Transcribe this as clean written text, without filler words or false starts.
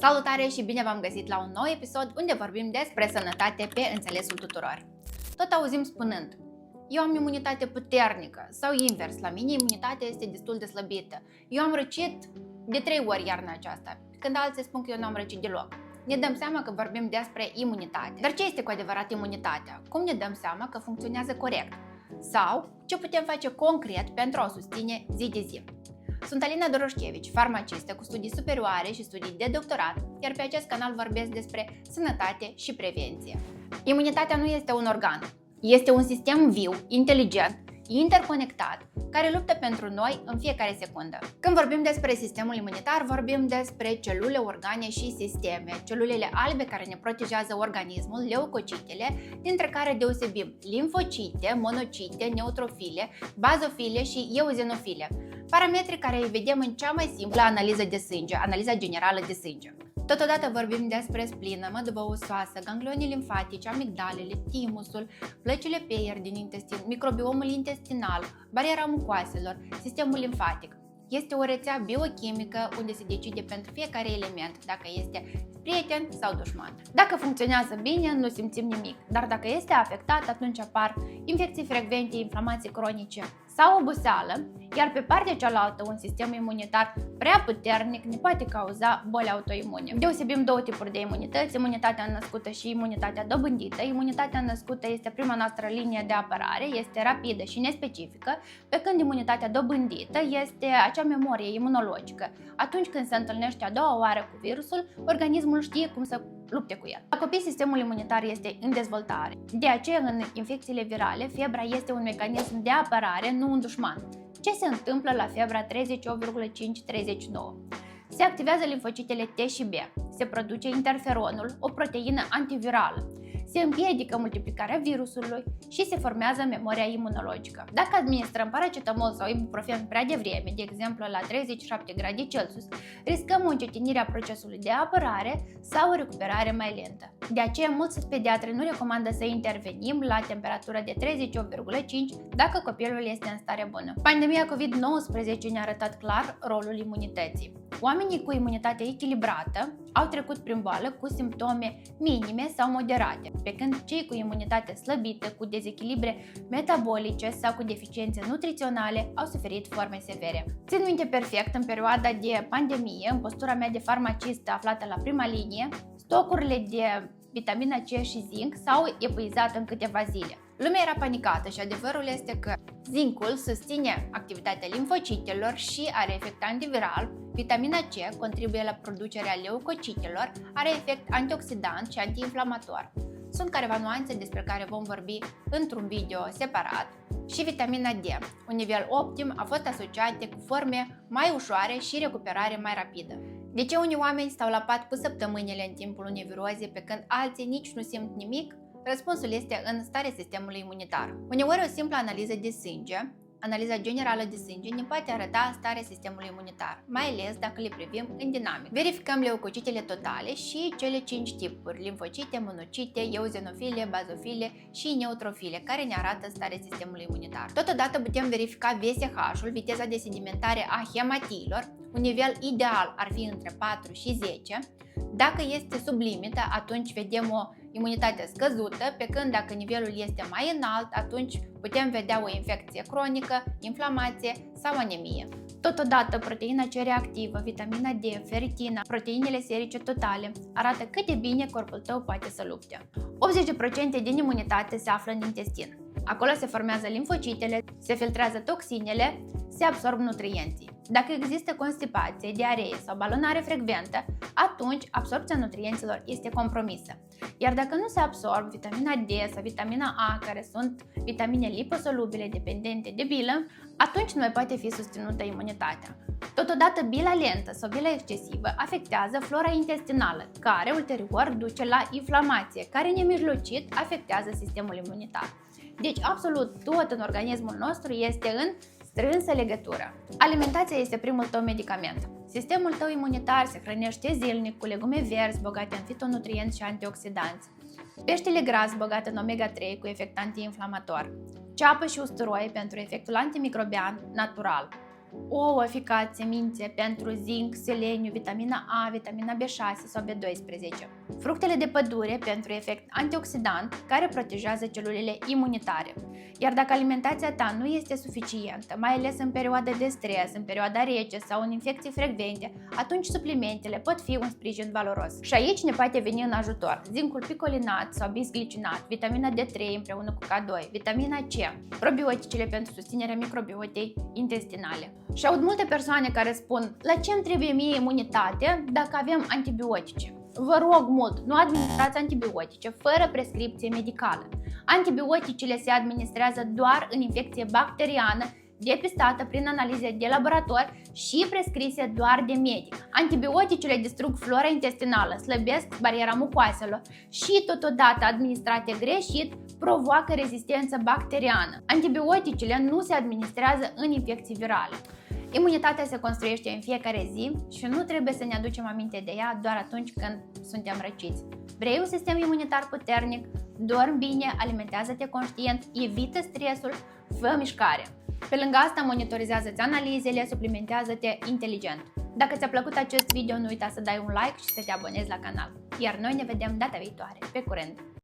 Salutare și bine v-am găsit la un nou episod unde vorbim despre sănătate pe înțelesul tuturor. Tot auzim spunând, eu am imunitate puternică sau invers, la mine imunitatea este destul de slăbită. Eu am răcit de 3 ori iarna aceasta, când alții spun că eu nu am răcit deloc. Ne dăm seama că vorbim despre imunitate. Dar ce este cu adevărat imunitatea? Cum ne dăm seama că funcționează corect? Sau ce putem face concret pentru a o susține zi de zi? Sunt Alina Doroșchevici, farmacistă cu studii superioare și studii de doctorat, iar pe acest canal vorbesc despre sănătate și prevenție. Imunitatea nu este un organ, este un sistem viu, inteligent, interconectat, care luptă pentru noi în fiecare secundă. Când vorbim despre sistemul imunitar, vorbim despre celule, organe și sisteme. Celulele albe care ne protejează organismul, leucocitele, dintre care deosebim limfocite, monocite, neutrofile, bazofile și eozinofile, parametri care îi vedem în cea mai simplă analiză de sânge, analiza generală de sânge. Totodată vorbim despre splină, măduvă osoasă, ganglionii limfatice, amigdalele, timusul, plăcile peieri din intestin, microbiomul intestinal, bariera mucoaselor, sistemul limfatic. Este o rețea biochimică unde se decide pentru fiecare element dacă este prieten sau dușman. Dacă funcționează bine, nu simțim nimic, dar dacă este afectat, atunci apar infecții frecvente, inflamații cronice sau oboseală, iar pe partea cealaltă un sistem imunitar prea puternic ne poate cauza boli autoimune. Deosebim două tipuri de imunități, imunitatea născută și imunitatea dobândită. Imunitatea născută este prima noastră linie de apărare, este rapidă și nespecifică, pe când imunitatea dobândită este acea memorie imunologică. Atunci când se întâlnește a doua oară cu virusul, organismul știe cum să lupte cu el. La copii, sistemul imunitar este în dezvoltare. De aceea, în infecțiile virale, febra este un mecanism de apărare, nu un dușman. Ce se întâmplă la febra 38,5-39? Se activează limfocitele T și B, se produce interferonul, o proteină antivirală, se împiedică multiplicarea virusului și se formează memoria imunologică. Dacă administrăm paracetamol sau ibuprofen prea devreme, de exemplu la 37 grade Celsius, riscăm o încetinire a procesului de apărare sau o recuperare mai lentă. De aceea, mulți pediatri nu recomandă să intervenim la temperatură de 38,5 dacă copilul este în stare bună. Pandemia COVID-19 ne-a arătat clar rolul imunității. Oamenii cu imunitate echilibrată au trecut prin boală cu simptome minime sau moderate, pe când cei cu imunitate slăbită, cu dezechilibre metabolice sau cu deficiențe nutriționale au suferit forme severe. Țin minte perfect, în perioada de pandemie, în postura mea de farmacistă aflată la prima linie, stocurile de vitamina C și zinc s-au epuizat în câteva zile. Lumea era panicată și adevărul este că zincul susține activitatea limfocitelor și are efect antiviral, vitamina C contribuie la producerea leucocitelor, are efect antioxidant și antiinflamator. Sunt careva nuanțe despre care vom vorbi într-un video separat. Și vitamina D, un nivel optim, a fost asociată cu forme mai ușoare și recuperare mai rapidă. De ce unii oameni stau la pat cu săptămânile în timpul unei viroze, pe când alții nici nu simt nimic? Răspunsul este în starea sistemului imunitar. Uneori o simplă analiză de sânge, analiza generală de sânge, ne poate arăta starea sistemului imunitar, mai ales dacă le privim în dinamic. Verificăm leucocitele totale și cele 5 tipuri, limfocite, monocite, eozinofile, bazofile și neutrofile, care ne arată starea sistemului imunitar. Totodată putem verifica VSH-ul, viteza de sedimentare a hematiilor. Un nivel ideal ar fi între 4 și 10. Dacă este sub limită, atunci vedem o imunitate scăzută, pe când dacă nivelul este mai înalt, atunci putem vedea o infecție cronică, inflamație sau anemie. Totodată, proteina C reactivă, vitamina D, feritina, proteinele serice totale arată cât de bine corpul tău poate să lupte. 80% din imunitate se află în intestin. Acolo se formează limfocitele, se filtrează toxinele, se absorb nutrienții. Dacă există constipație, diaree sau balonare frecventă, atunci absorbția nutrienților este compromisă. Iar dacă nu se absorb vitamina D sau vitamina A, care sunt vitamine liposolubile dependente de bilă, atunci nu mai poate fi susținută imunitatea. Totodată, bila lentă sau bila excesivă afectează flora intestinală, care ulterior duce la inflamație, care nemijlocit afectează sistemul imunitar. Deci, absolut tot în organismul nostru este în strânsă legătură. Alimentația este primul tău medicament. Sistemul tău imunitar se hrănește zilnic cu legume verzi bogate în fitonutrienți și antioxidanți, peștele gras bogat în omega-3 cu efect antiinflamator, ceapă și usturoi pentru efectul antimicrobian natural, Ouă, ficat, semințe pentru zinc, seleniu, vitamina A, vitamina B6 sau B12. Fructele de pădure pentru efect antioxidant care protejează celulele imunitare. Iar dacă alimentația ta nu este suficientă, mai ales în perioada de stres, în perioada rece sau în infecții frecvente, atunci suplimentele pot fi un sprijin valoros. Și aici ne poate veni în ajutor zincul picolinat sau bisglicinat, vitamina D3 împreună cu K2, vitamina C, probioticele pentru susținerea microbiotei intestinale. Și aud multe persoane care spun: la ce îmi trebuie mie imunitate dacă avem antibiotice? Vă rog mult, nu administrați antibiotice fără prescripție medicală. Antibioticele se administrează doar în infecție bacteriană, depistată prin analize de laborator și prescrise doar de medic. Antibioticele distrug flora intestinală, slăbesc bariera mucoaselor și totodată administrate greșit provoacă rezistență bacteriană. Antibioticele nu se administrează în infecții virale. Imunitatea se construiește în fiecare zi și nu trebuie să ne aducem aminte de ea doar atunci când suntem răciți. Vrei un sistem imunitar puternic? Dormi bine, alimentează-te conștient, evită stresul, fă mișcare. Pe lângă asta, monitorizează-ți analizele, suplimentează-te inteligent. Dacă ți-a plăcut acest video, nu uita să dai un like și să te abonezi la canal. Iar noi ne vedem data viitoare. Pe curând!